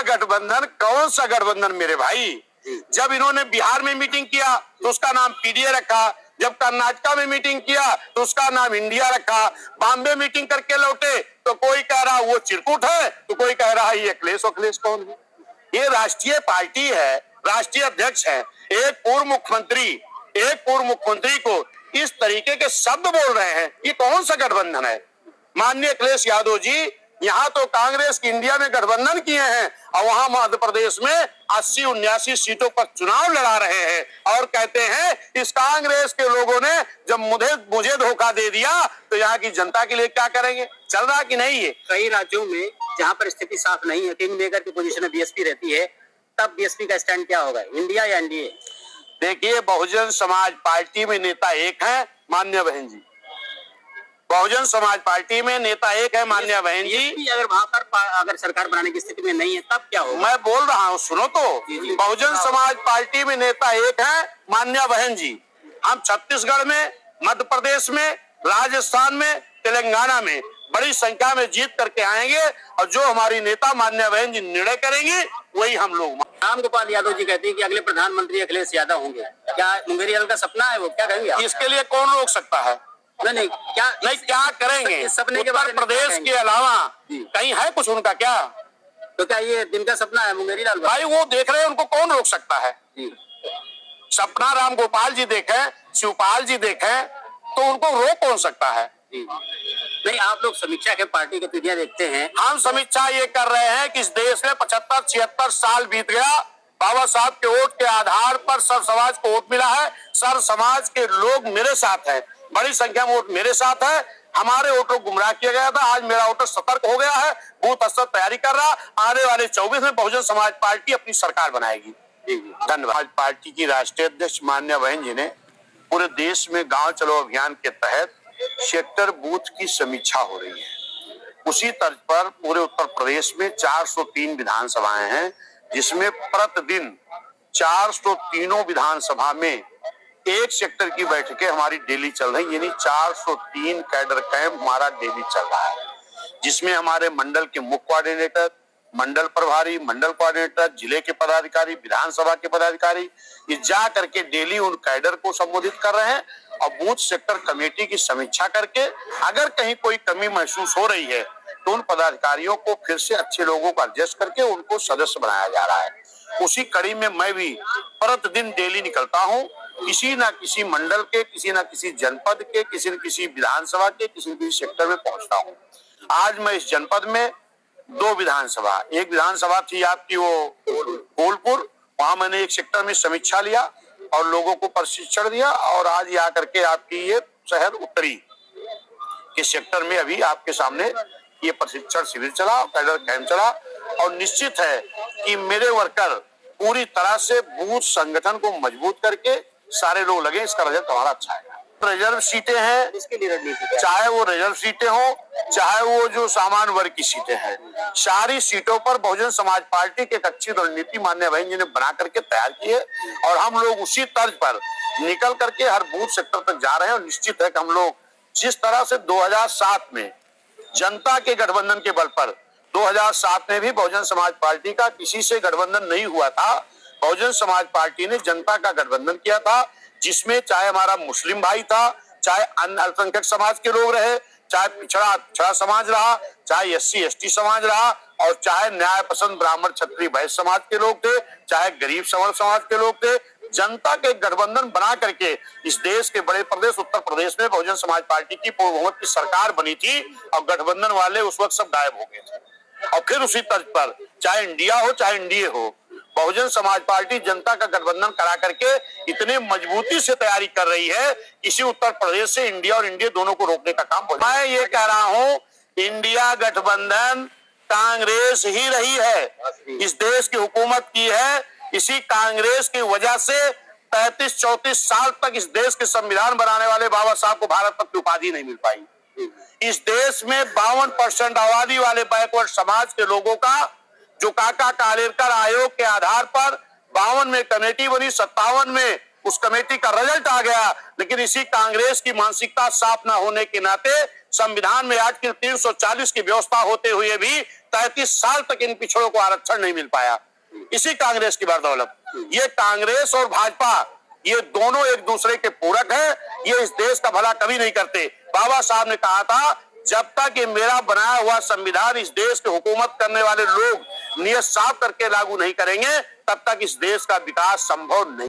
गठबंधन कौन सा गठबंधन मेरे भाई? जब इन्होंने बिहार में मीटिंग किया तो उसका नाम पीडीए रखा, जब कर्नाटका में मीटिंग किया तो उसका नाम इंडिया रखा, बॉम्बे मीटिंग करके लौटे तो कोई कह रहा वो चिरकुट है, तो कोई कह रहा ये अखिलेश। अखिलेश कौन है? ये राष्ट्रीय पार्टी है, राष्ट्रीय अध्यक्ष है। एक पूर्व मुख्यमंत्री को इस तरीके के शब्द बोल रहे हैं, ये कौन सा गठबंधन है? माननीय अखिलेश यादव जी यहाँ तो कांग्रेस की इंडिया में गठबंधन किए हैं और वहां मध्य प्रदेश में 80-79 सीटों पर चुनाव लड़ा रहे हैं और कहते हैं इस कांग्रेस के लोगों ने जब मुझे धोखा दे दिया तो यहाँ की जनता के लिए क्या करेंगे? चल रहा कि नहीं? ये कई राज्यों में जहाँ पर स्थिति साफ नहीं है, किंग मेकर की पोजीशन में बीएसपी रहती है, तब बीएसपी का स्टैंड क्या होगा, इंडिया या एनडीए? देखिए, बहुजन समाज पार्टी में नेता एक है, मान्य बहन जी। बहुजन समाज पार्टी में नेता एक है, मान्य बहन जी। अगर वहां पर अगर सरकार बनाने की स्थिति में नहीं है तब क्या होगा? मैं बोल रहा हूँ, सुनो तो। बहुजन समाज पार्टी में नेता एक है, मान्य बहन जी। हम छत्तीसगढ़ में, मध्य प्रदेश में, राजस्थान में, तेलंगाना में बड़ी संख्या में जीत करके आएंगे और जो हमारी नेता मान्य बहन जी निर्णय करेंगी वही हम लोग। रामगोपाल यादव जी कहते हैं कि अगले प्रधानमंत्री अखिलेश यादव होंगे, क्या मुंगेरी लाल का सपना है वो? क्या कहेंगे आप? इसके लिए कौन रोक सकता है? नहीं, क्या करेंगे? सपने के उत्तर प्रदेश के अलावा कहीं है कुछ उनका क्या? तो क्या ये दिन का सपना है मुंगेरी लाल भाई? वो देख रहे हैं, उनको कौन रोक सकता है? सपना राम गोपाल जी देखे, शिवपाल जी देखे, तो उनको रोक कौन सकता है? नहीं, आप लोग समीक्षा के पार्टी के पीढ़ियां देखते हैं। हम समीक्षा ये कर रहे हैं कि इस देश में 75-76 साल बीत गया, बाबा साहब के वोट के आधार पर सर समाज को वोट मिला है, सर समाज के लोग मेरे साथ हैं, बड़ी संख्या में वोट मेरे साथ है। हमारे वोटों को गुमराह किया गया था, आज मेरा वोटर सतर्क हो गया है, बूथ स्तर तैयारी कर रहा। आने वाले 24 में बहुजन समाज पार्टी अपनी सरकार बनाएगी। धन्यवाद। पार्टी की राष्ट्रीय अध्यक्ष मान्य बहन जी ने पूरे देश में गांव चलो अभियान के तहत सेक्टर बूथ की समीक्षा हो रही है। उसी तर्ज पर पूरे उत्तर प्रदेश में 403 विधानसभाएं हैं, जिसमें प्रतिदिन 403 विधानसभा में एक सेक्टर की बैठकें हमारी डेली चल रही, यानी 403 कैडर कैंप हमारा डेली चल रहा है, जिसमें हमारे मंडल के मुख्य कोऑर्डिनेटर, मंडल प्रभारी, मंडल कोऑर्डिनेटर, जिले के पदाधिकारी, विधानसभा के पदाधिकारी ये जा करके डेली उन कैडर को संबोधित कर रहे हैं और बूथ सेक्टर कमेटी की समीक्षा करके अगर कहीं कोई कमी महसूस हो रही है तो उन पदाधिकारियों को फिर से अच्छे लोगों को एडजस्ट करके उनको सदस्य बनाया जा रहा है। उसी कड़ी में मैं भी प्रतिदिन डेली निकलता हूँ, किसी ना किसी मंडल के, किसी ना किसी जनपद के, किसी न किसी विधानसभा के, किसी न किसी सेक्टर में पहुंचता हूँ। आज मैं इस जनपद में 2 विधानसभा, एक विधानसभा थी आपकी वो फूलपुर, वहां मैंने एक सेक्टर में समीक्षा लिया और लोगों को प्रशिक्षण दिया और आज यहाँ करके आपकी ये शहर उत्तरी के सेक्टर में अभी आपके सामने ये प्रशिक्षण शिविर चला, कैडर कैंप चला और निश्चित है कि मेरे वर्कर पूरी तरह से बूथ संगठन को मजबूत करके सारे लोग लगे, इसका रिजल्ट हमारा अच्छा है। रिजर्व सीटें हैं, इसके लिए रणनीति चाहे वो रिजर्व सीटें हो, चाहे वो जो सामान्य वर्ग की सीटें हैं, सारी सीटों पर बहुजन समाज पार्टी की एक अच्छी रणनीति मान्य बहन जी ने बना करके तैयार की है और हम लोग उसी तर्ज पर निकल करके हर बूथ सेक्टर तक जा रहे हैं। और निश्चित है कि हम लोग जिस तरह से 2007 में जनता के गठबंधन के बल पर 2007 में भी बहुजन समाज पार्टी का किसी से गठबंधन नहीं हुआ था, बहुजन समाज पार्टी ने जनता का गठबंधन किया था, जिसमें चाहे हमारा मुस्लिम भाई था, चाहे अन्य अल्पसंख्यक समाज के लोग रहे, चाहे पिछड़ा समाज रहा, चाहे SC/ST समाज रहा और चाहे न्याय पसंद ब्राह्मण क्षत्रिय वैश्य समाज के लोग थे, चाहे गरीब सवर्ण समाज के लोग थे। जनता के गठबंधन बना करके इस देश के बड़े प्रदेश उत्तर प्रदेश में बहुजन समाज पार्टी की पूर्ण बहुमत की सरकार बनी थी और गठबंधन वाले उस वक्त सब गायब हो गए थे। और फिर उसी तर्ज पर चाहे इंडिया हो चाहे एनडीए हो, बहुजन समाज पार्टी जनता का गठबंधन करा करके इतने मजबूती से तैयारी कर रही है, इसी उत्तर प्रदेश से इंडिया और इंडिया दोनों को रोकने का काम। मैं ये कह रहा हूँ, इंडिया गठबंधन कांग्रेस ही रही है, इस देश की हुकूमत की है। इसी कांग्रेस की वजह से 33-34 साल तक इस देश के संविधान बनाने वाले बाबा साहब को भारत रत्न की उपाधि नहीं मिल पाई। इस देश में 52% आबादी वाले बैकवर्ड समाज के लोगों का जो काका कालेलकर आयोग के आधार पर 52 में कमेटी बनी, 57 में उस कमेटी का रिजल्ट आ गया, लेकिन इसी कांग्रेस की मानसिकता साफ न होने के नाते संविधान में आर्टिकल 340 की व्यवस्था होते हुए भी 33 साल तक इन पिछड़ों को आरक्षण नहीं मिल पाया, इसी कांग्रेस की बदौलत। ये कांग्रेस और भाजपा ये दोनों एक दूसरे के पूरक हैं, ये इस देश का भला कभी नहीं करते। बाबा साहब ने कहा था, जब तक ये मेरा बनाया हुआ संविधान इस देश के हुकूमत करने वाले लोग नियत साफ करके लागू नहीं करेंगे, तब तक इस देश का विकास संभव नहीं।